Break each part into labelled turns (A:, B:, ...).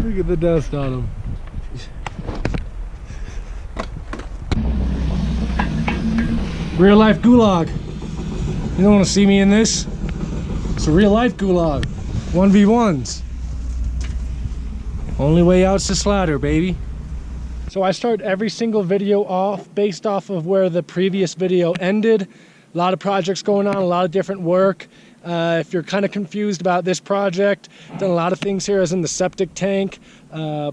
A: Look at the dust on them. Real life gulag. You don't want to see me in this? It's a real life gulag. 1v1s. Only way out's the slather, baby. So I start every single video off based off of where the previous video ended. A lot of projects going on, a lot of different work. If you're kind of confused about this project, done a lot of things here, as in the septic tank,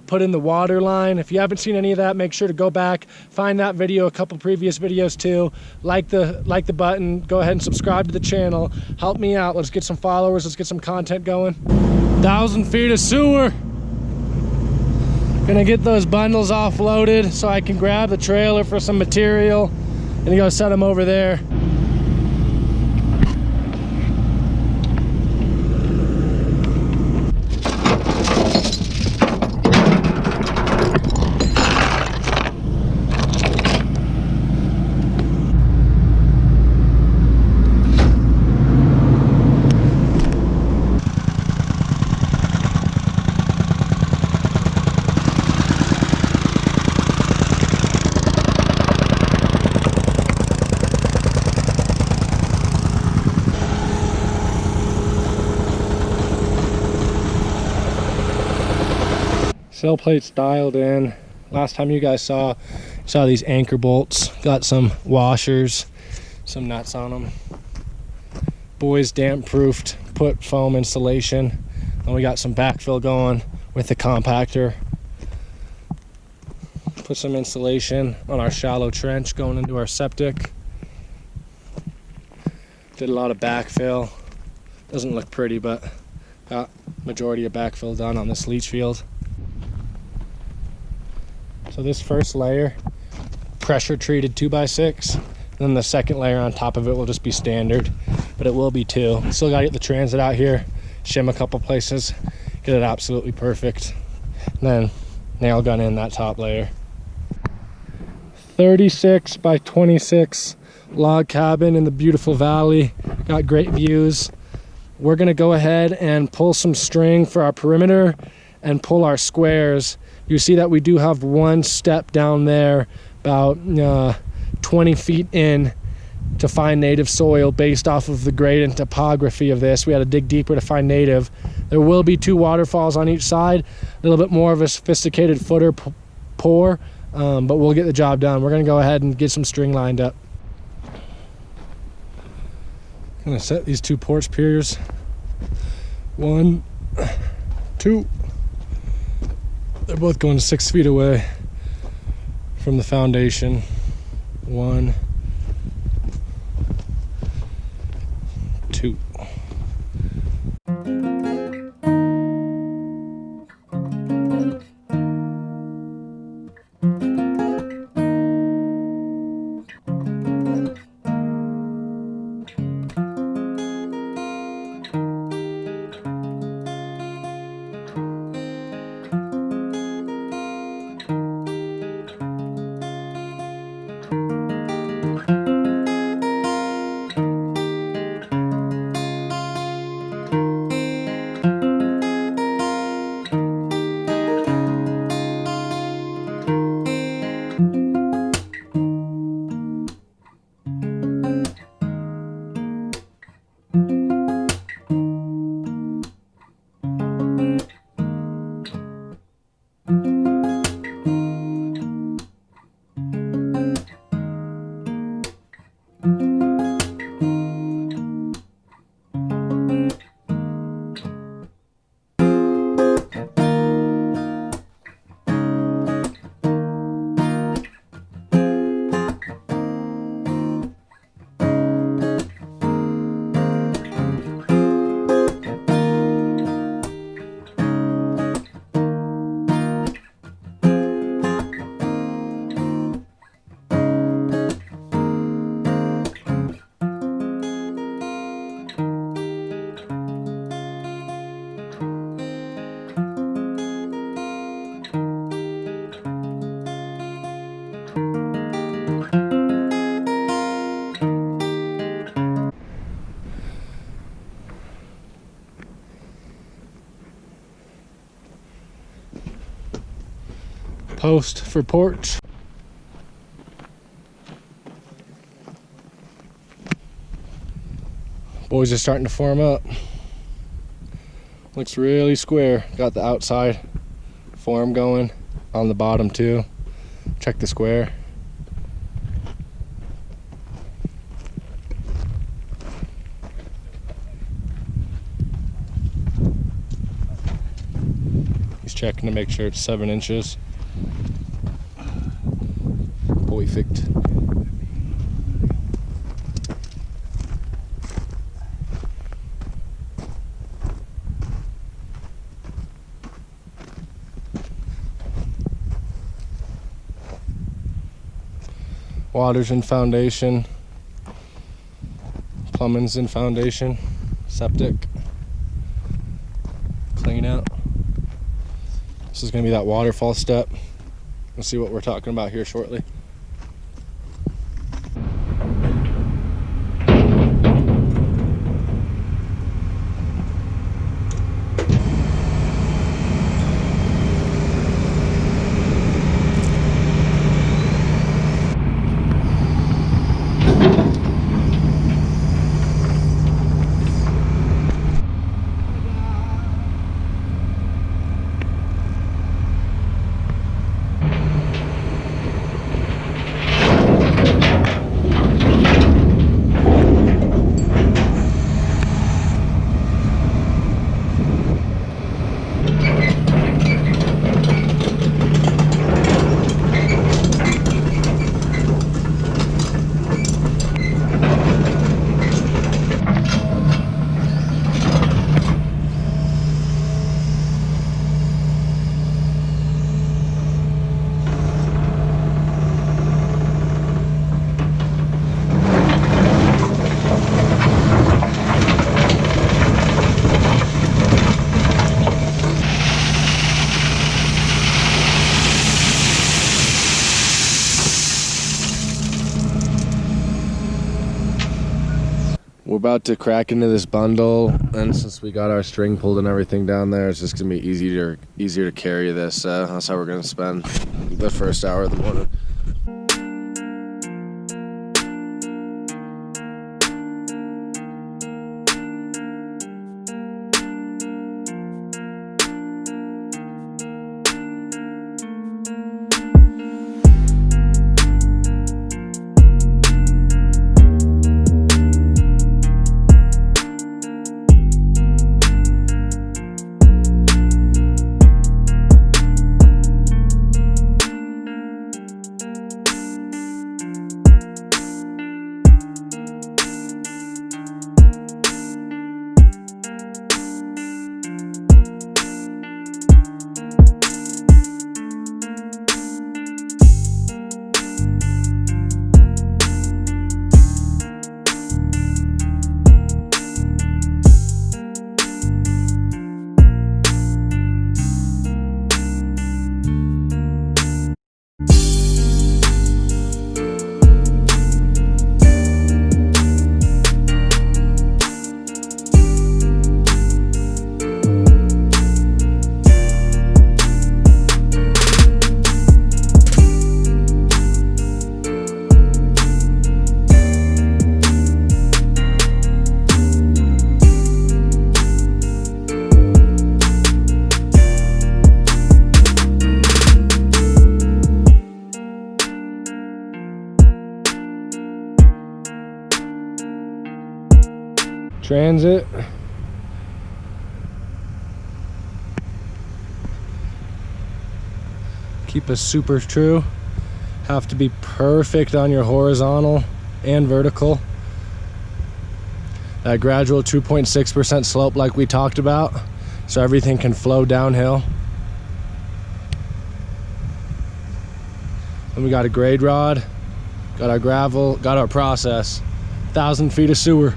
A: put in the water line. If you haven't seen any of that, make sure to go back, find that video, a couple previous videos too. Like the button, go ahead and subscribe to the channel. Help me out. Let's get some followers. Let's get some content going. 1,000 feet of sewer. Gonna get those bundles offloaded so I can grab the trailer for some material and go set them over there. Cell plates dialed in. Last time you guys saw these anchor bolts. Got some washers, some nuts on them. Boys damp proofed, put foam insulation. And we got some backfill going with the compactor. Put some insulation on our shallow trench going into our septic. Did a lot of backfill. Doesn't look pretty, but got majority of backfill done on this leach field. So this first layer, pressure treated 2x6, and then the second layer on top of it will just be standard, but it will be 2. Still gotta get the transit out here, shim a couple places, get it absolutely perfect, and then nail gun in that top layer. 36 by 26 log cabin in the beautiful valley, got great views. We're gonna go ahead and pull some string for our perimeter and pull our squares. You see that we do have one step down there about 20 feet in to find native soil based off of the grade and topography of this. We had to dig deeper to find native. There will be 2 waterfalls on each side, a little bit more of a sophisticated footer pour, but we'll get the job done. We're gonna go ahead and get some string lined up. Gonna set these 2 porch piers. 1, 2. They're both going 6 feet away from the foundation. 1, 2. post for porch. Boys are starting to form up. Looks really square. Got the outside form going on the bottom too. Check the square. He's checking to make sure it's 7 inches. Perfect. Water's in foundation, plumbing's in foundation, septic, clean out. This is going to be that waterfall step. We'll see what we're talking about here shortly. We're about to crack into this bundle, and since we got our string pulled and everything down there, it's just gonna be easier to carry this. That's how we're gonna spend the first hour of the morning. Transit. Keep us super true. Have to be perfect on your horizontal and vertical. That gradual 2.6% slope like we talked about, so everything can flow downhill. And we got a grade rod, got our gravel, got our process. 1,000 feet of sewer.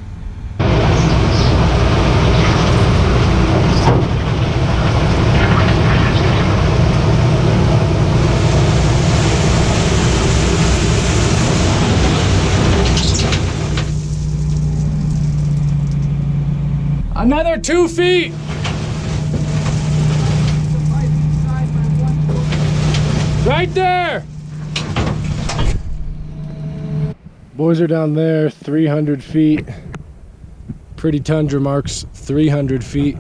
A: Another 2 feet. Right Right there! Boys are down there, 300 feet. Pretty Tundra marks 300 feet.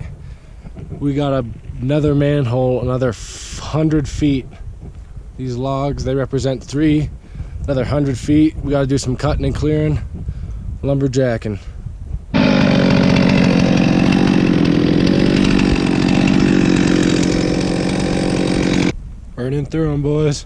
A: We got another manhole, another 100 feet. These logs, they represent 3, another 100 feet. We gotta do some cutting and clearing, lumberjacking. Burning through them, boys.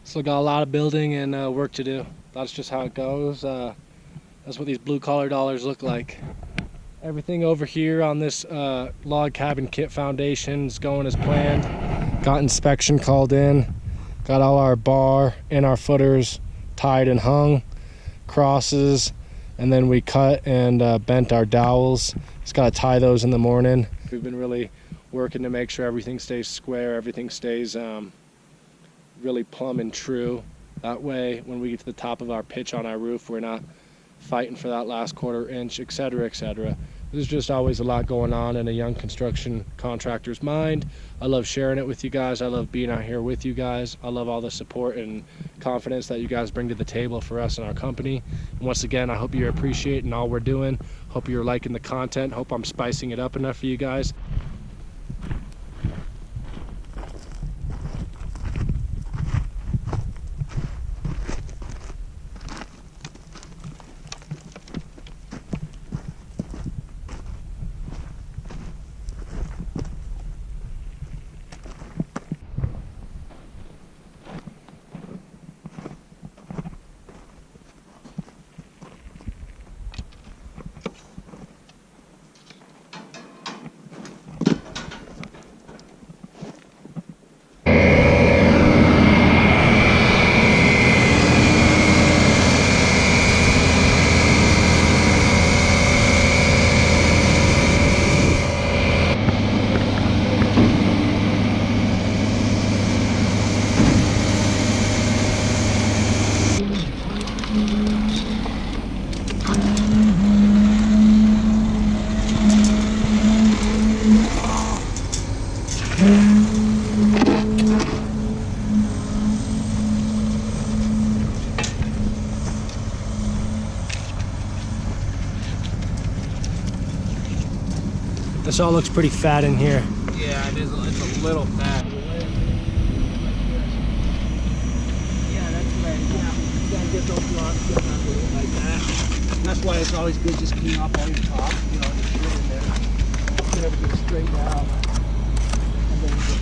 A: Still got a lot of building and work to do. That's just how it goes. That's what these blue collar dollars look like. Everything over here on this log cabin kit foundation is going as planned. Got inspection called in. Got all our bar and our footers tied and hung. Crosses. And then we cut and bent our dowels. Just got to tie those in the morning. We've been really working to make sure everything stays square. Everything stays really plumb and true. That way when we get to the top of our pitch on our roof, we're not fighting for that last quarter inch, etc., etc. There's just always a lot going on in a young construction contractor's mind. I love sharing it with you guys. I love being out here with you guys. I love all the support and confidence that you guys bring to the table for us and our company. And once again, I hope you're appreciating all we're doing. Hope you're liking the content. Hope I'm spicing it up enough for you guys. This all looks pretty fat in here.
B: Yeah, it is. It's a little fat. Yeah, that's right. Yeah, you gotta get those logs like that. That's why it's always good just clean off all your top, you know, the shit in there. Get everything straightened out. And then just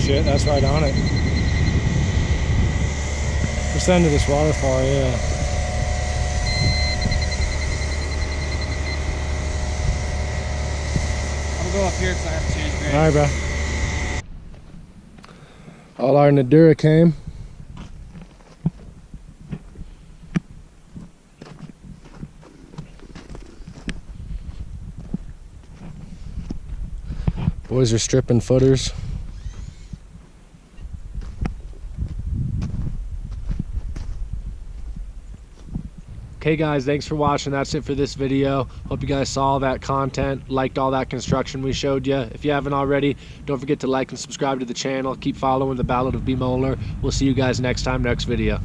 A: Shit, that's right on it. We're to this waterfall, yeah.
B: I'm gonna go up here because I have to change grade.
A: Alright, bro. All our Nudura came. Boys are stripping footers. Okay guys, thanks for watching. That's it for this video. Hope you guys saw all that content, liked all that construction we showed you. If you haven't already, don't forget to like and subscribe to the channel. Keep following the Ballad of B. Moeller. We'll see you guys next time, next video.